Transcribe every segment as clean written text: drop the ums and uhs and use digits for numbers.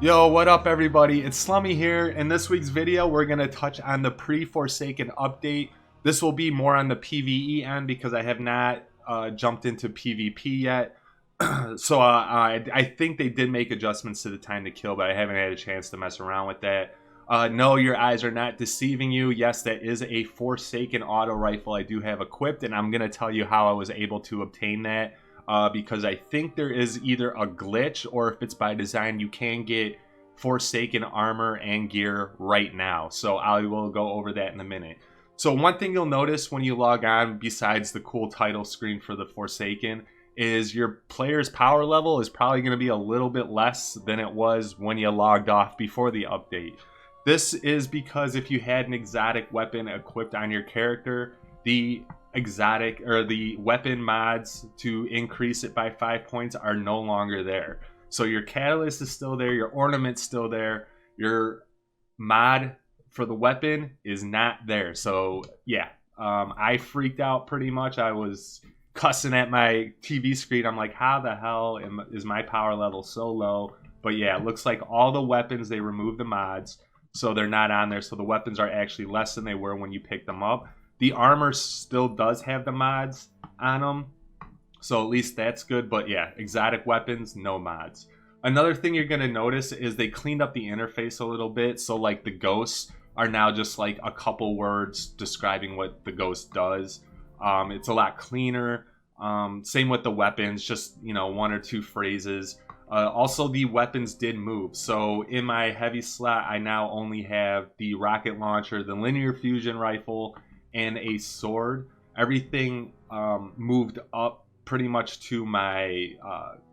Yo, what up everybody? It's Slummy here. In this week's video, we're going to touch on the pre-Forsaken update. This will be more on the PvE end because I have not jumped into PvP yet. I think they did make adjustments to the time to kill, but I haven't had a chance to mess around with that. No, your eyes are not deceiving you. Yes, that is a Forsaken auto rifle I do have equipped, and I'm going to tell you how I was able to obtain that. Because I think there is either a glitch or if it's by design, you can get Forsaken armor and gear right now. So I will go over that in a minute. So one thing you'll notice when you log on, besides the cool title screen for the Forsaken, is your player's power level is probably going to be a little bit less than it was when you logged off before the update. This is because if you had an exotic weapon equipped on your character, the exotic or the weapon mods to increase it by 5 points are no longer there. So your catalyst is still there, your ornament's still there, your mod for the weapon is not there. So yeah, I freaked out pretty much. I was cussing at my TV screen. I'm like, how the hell is my power level so low? But yeah, it looks like all the weapons, they removed the mods, so they're not on there. So the weapons are actually less than they were when you picked them up. The armor still does have the mods on them, so at least that's good. But yeah, exotic weapons, no mods. Another thing you're going to notice is they cleaned up the interface a little bit. So like the ghosts are now just like a couple words describing what the ghost does. It's a lot cleaner. Same with the weapons, just, you know, one or two phrases. Also, the weapons did move. So in my heavy slot, I now only have the rocket launcher, the linear fusion rifle, and a sword. Everything moved up pretty much to my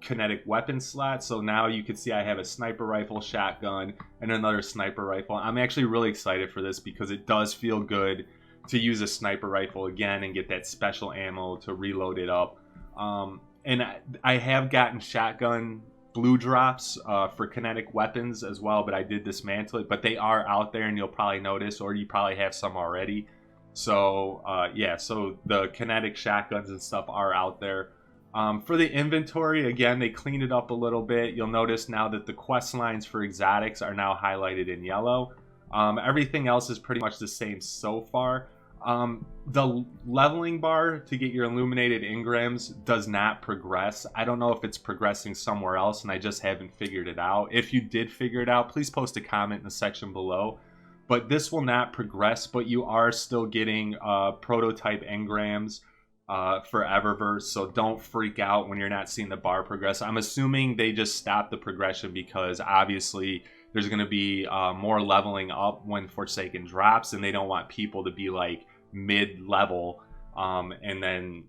kinetic weapon slot. So now you can see I have a sniper rifle, shotgun, and another sniper rifle. I'm actually really excited for this because it does feel good to use a sniper rifle again and get that special ammo to reload it up. And I have gotten shotgun blue drops for kinetic weapons as well, but I did dismantle it. But they are out there and you'll probably notice, or you probably have some already. So yeah, so the kinetic shotguns and stuff are out there. For the inventory, again, they cleaned it up a little bit. You'll notice now that the quest lines for exotics are now highlighted in yellow. Everything else is pretty much the same so far. The leveling bar to get your illuminated engrams does not progress. I don't know if it's progressing somewhere else and I just haven't figured it out. If you did figure it out, please post a comment in the section below. But this will not progress, but you are still getting prototype engrams for Eververse, so don't freak out when you're not seeing the bar progress. I'm assuming they just stopped the progression because obviously there's going to be more leveling up when Forsaken drops, and they don't want people to be like mid-level and then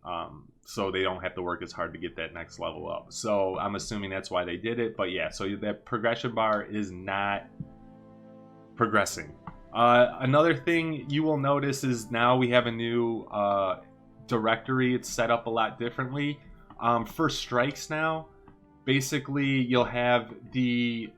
so they don't have to work as hard to get that next level up. So I'm assuming that's why they did it. But yeah, so that progression bar is not progressing. Another thing you will notice is now we have a new directory. It's set up a lot differently. For strikes now, basically you'll have the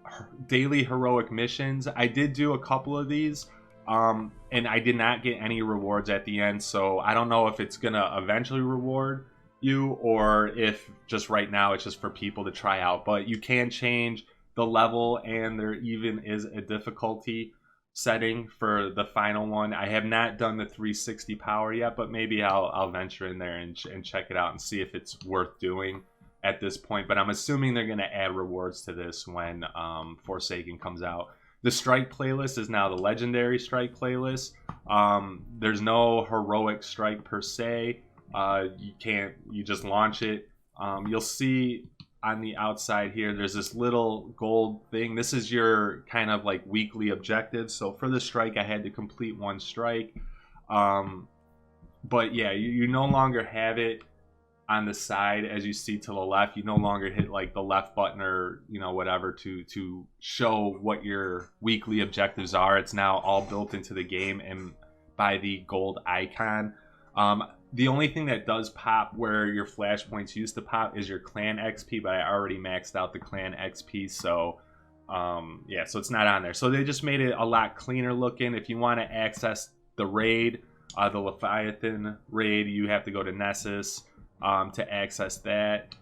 daily heroic missions. I did do a couple of these and I did not get any rewards at the end, so I don't know if it's gonna eventually reward you or if just right now it's just for people to try out. But you can change the level and there even is a difficulty setting for the final one. I have not done the 360 power yet, but maybe I'll venture in there and check it out and see if it's worth doing at this point. But I'm assuming they're going to add rewards to this when Forsaken comes out. The strike playlist is now the legendary strike playlist. There's no heroic strike per se. You just launch it. You'll see on the outside here, there's this little gold thing. This is your kind of like weekly objective. So for the strike, I had to complete one strike. But yeah, you no longer have it on the side as you see to the left. You no longer hit like the left button or, you know, whatever to show what your weekly objectives are. It's now all built into the game and by the gold icon. The only thing that does pop where your flashpoints used to pop is your clan XP, but I already maxed out the clan XP, so yeah, so it's not on there. So they just made it a lot cleaner looking. If you want to access the raid, the Leviathan raid, you have to go to Nessus to access that.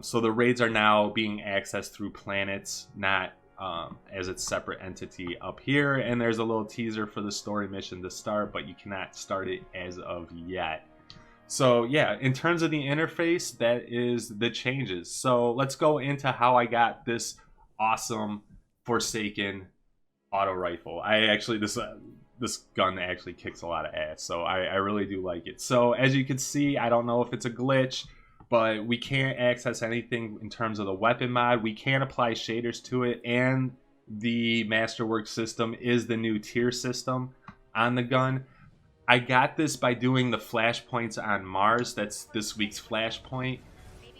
So the raids are now being accessed through planets, not as its separate entity up here. And there's a little teaser for the story mission to start, but you cannot start it as of yet. So yeah, in terms of the interface, that is the changes. So let's go into how I got this awesome Forsaken auto rifle. This gun actually kicks a lot of ass, so I really do like it. So as you can see, I don't know if it's a glitch, but we can't access anything in terms of the weapon mod. We can apply shaders to it, and the Masterwork system is the new tier system on the gun. I got this by doing the flashpoints on Mars. That's this week's flashpoint.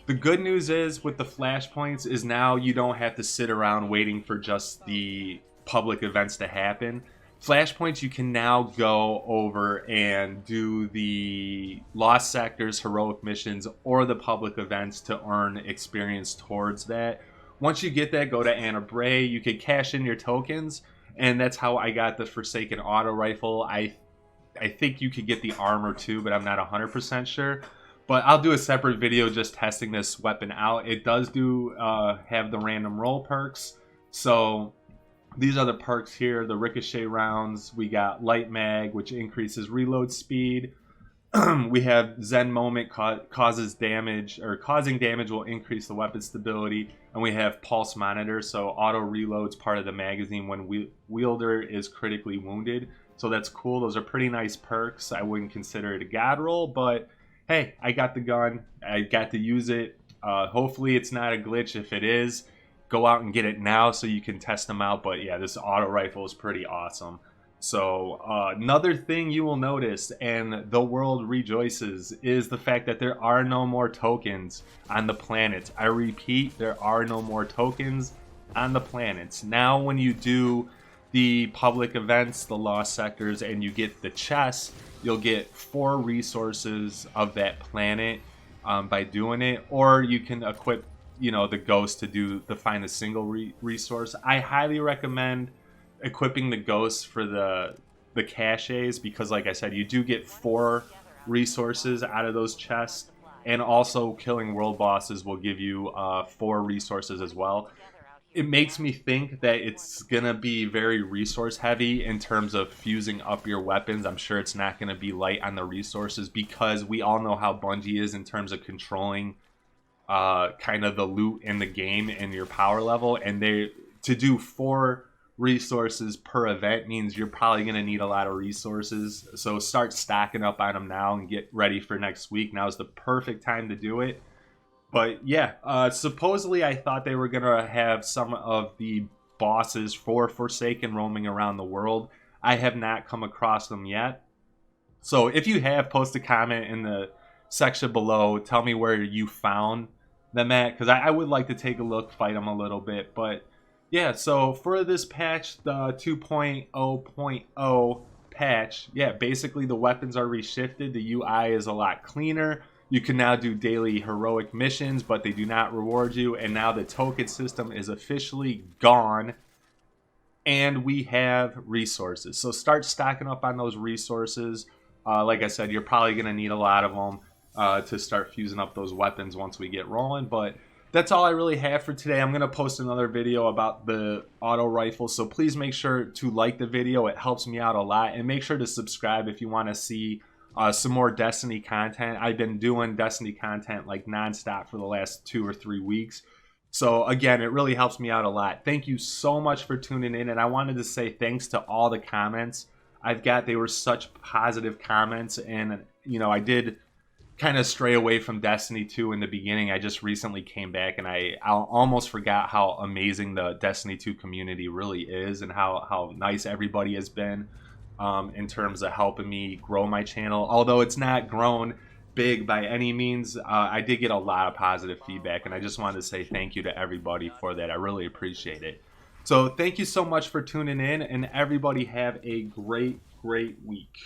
The good news is with the flashpoints is now you don't have to sit around waiting for just the public events to happen. Flashpoints, you can now go over and do the Lost Sectors, heroic missions, or the public events to earn experience towards that. Once you get that, go to Anna Bray. You can cash in your tokens, and that's how I got the Forsaken auto rifle. I think you could get the armor too, but I'm not 100% sure. But I'll do a separate video just testing this weapon out. It does do have the random roll perks. So these are the perks here. The ricochet rounds. We got light mag, which increases reload speed. We have Zen moment, causes damage, or causing damage will increase the weapon stability. And we have pulse monitor, so auto reloads part of the magazine when wielder is critically wounded. So that's cool. Those are pretty nice perks. I wouldn't consider it a god roll, but hey, I got the gun. I got to use it. Hopefully it's not a glitch. If it is, go out and get it now so you can test them out. But yeah, this auto rifle is pretty awesome. So another thing you will notice, and the world rejoices, is the fact that there are no more tokens on the planets. I repeat, there are no more tokens on the planets. Now when you do the public events, the Lost Sectors, and you get the chest, you'll get 4 resources of that planet by doing it, or you can equip, you know, the ghost to find a single resource. I highly recommend equipping the ghost for the caches, because like I said, you do get 4 resources out of those chests, and also killing world bosses will give you 4 resources as well. It makes me think that it's gonna be very resource heavy in terms of fusing up your weapons. I'm sure it's not gonna be light on the resources, because we all know how Bungie is in terms of controlling kind of the loot in the game and your power level. And to do 4 resources per event means you're probably gonna need a lot of resources. So start stacking up on them now and get ready for next week. Now is the perfect time to do it. But yeah, supposedly I thought they were going to have some of the bosses for Forsaken roaming around the world. I have not come across them yet. So if you have, post a comment in the section below. Tell me where you found them at, because I would like to take a look, fight them a little bit. But yeah, so for this patch, the 2.0.0 patch, yeah, basically the weapons are reshifted. The UI is a lot cleaner. You can now do daily heroic missions, but they do not reward you. And now the token system is officially gone. And we have resources. So start stocking up on those resources. Like I said, you're probably going to need a lot of them to start fusing up those weapons once we get rolling. But that's all I really have for today. I'm going to post another video about the auto rifle. So please make sure to like the video. It helps me out a lot. And make sure to subscribe if you want to see some more Destiny content. I've been doing Destiny content like nonstop for the last 2 or 3 weeks. So again, it really helps me out a lot. Thank you so much for tuning in. And I wanted to say thanks to all the comments I've got. They were such positive comments. And, you know, I did kind of stray away from Destiny 2 in the beginning. I just recently came back, and I almost forgot how amazing the Destiny 2 community really is, and how nice everybody has been. In terms of helping me grow my channel. Although it's not grown big by any means, I did get a lot of positive feedback, and I just wanted to say thank you to everybody for that. I really appreciate it. So thank you so much for tuning in, and everybody have a great week.